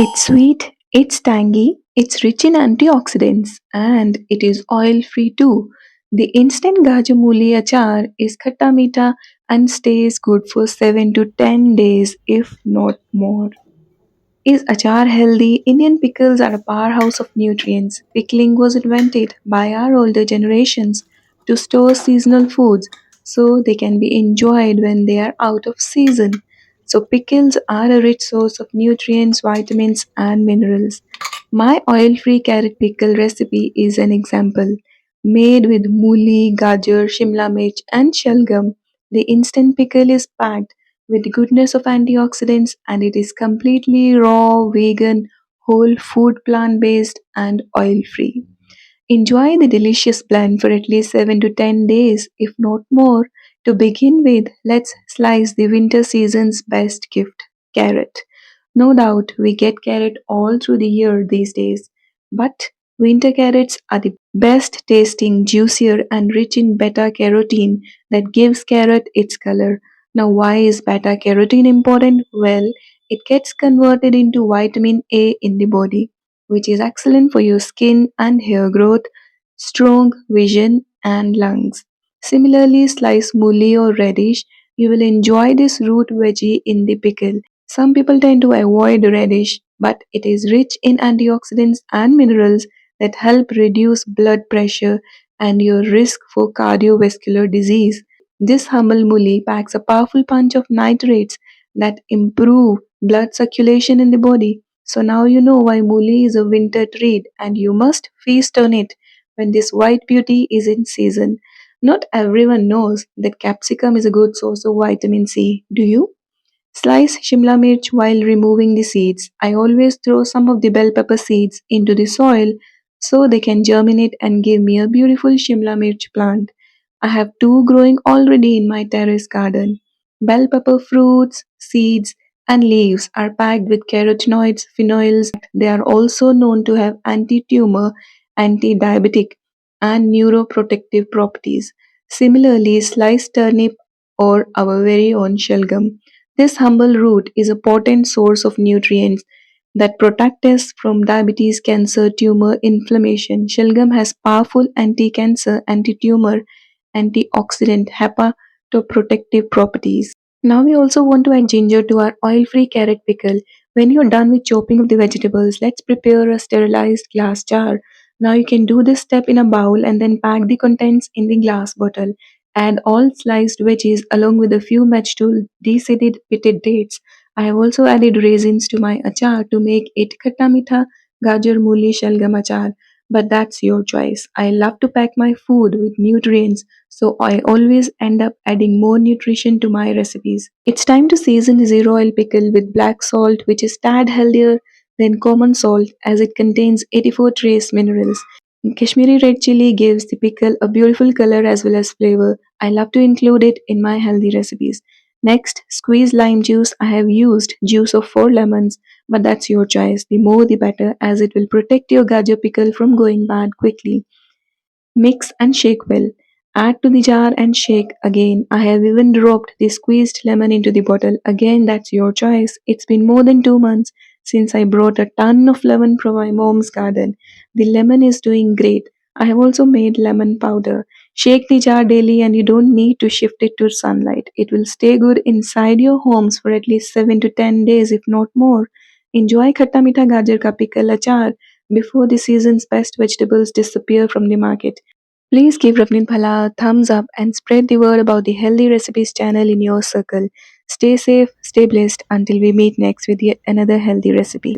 It's sweet, it's tangy, it's rich in antioxidants, and it is oil free too. The instant Gajar Mooli Achar is khatta meeta and stays good for 7 to 10 days, if not more. Is achar healthy? Indian pickles are a powerhouse of nutrients. Pickling was invented by our older generations to store seasonal foods so they can be enjoyed when they are out of season. So, pickles are a rich source of nutrients, vitamins, and minerals. My oil free carrot pickle recipe is an example. Made with mooli, gajar, shimla mirch, and shalgam, the instant pickle is packed with the goodness of antioxidants, and it is completely raw, vegan, whole food, plant based, and oil free. Enjoy the delicious blend for at least 7 to 10 days, if not more. To begin with, let's slice the winter season's best gift, carrot. No doubt we get carrot all through the year these days, but winter carrots are the best tasting, juicier, and rich in beta carotene that gives carrot its color. Now, why is beta carotene important? Well, it gets converted into vitamin A in the body, which is excellent for your skin and hair growth, strong vision, and lungs. Similarly, slice mooli or radish. You will enjoy this root veggie in the pickle. Some people tend to avoid radish, but it is rich in antioxidants and minerals that help reduce blood pressure and your risk for cardiovascular disease. This humble mooli packs a powerful punch of nitrates that improve blood circulation in the body. So now you know why mooli is a winter treat and you must feast on it when this white beauty is in season. Not everyone knows that capsicum is a good source of vitamin C. Do you? Slice shimla mirch while removing the seeds. I always throw some of the bell pepper seeds into the soil so they can germinate and give me a beautiful shimla mirch plant. I have two growing already in my terrace garden. Bell pepper fruits, seeds, and leaves are packed with carotenoids, phenols. They are also known to have anti tumor, anti diabetic, and neuroprotective properties. Similarly, sliced turnip or our very own shalgam. This humble root is a potent source of nutrients that protect us from diabetes, cancer, tumor, inflammation. Shalgam has powerful anti-cancer, anti-tumor, antioxidant, hepatoprotective properties. Now we also want to add ginger to our oil-free carrot pickle. When you're done with chopping of the vegetables, let's prepare a sterilized glass jar. Now you can do this step in a bowl and then pack the contents in the glass bottle. Add all sliced veggies along with a few matched to deseeded pitted dates. I have also added raisins to my achar to make it khatta meetha gajar mooli shalgam achar. But that's your choice. I love to pack my food with nutrients, so I always end up adding more nutrition to my recipes. It's time to season the zero oil pickle with black salt, which is tad healthier than common salt as it contains 84 trace minerals. Kashmiri red chili gives the pickle a beautiful color as well as flavor. I love to include it in my healthy recipes. Next, squeeze lime juice. I have used juice of 4 lemons, but that's your choice. The more the better, as it will protect your gajar pickle from going bad quickly. Mix and shake well. Add to the jar and shake again. I have even dropped the squeezed lemon into the bottle. Again, that's your choice. It's been more than 2 months since I brought a ton of lemon from my mom's garden. The lemon is doing great. I have also made lemon powder. Shake the jar daily and you don't need to shift it to sunlight. It will stay good inside your homes for at least 7 to 10 days, if not more. Enjoy khatta meetha gajar ka pickle achar before the season's best vegetables disappear from the market. Please give Ravneet Bhalla a thumbs up and spread the word about the Healthy Recipes channel in your circle. Stay safe, stay blessed until we meet next with yet another healthy recipe.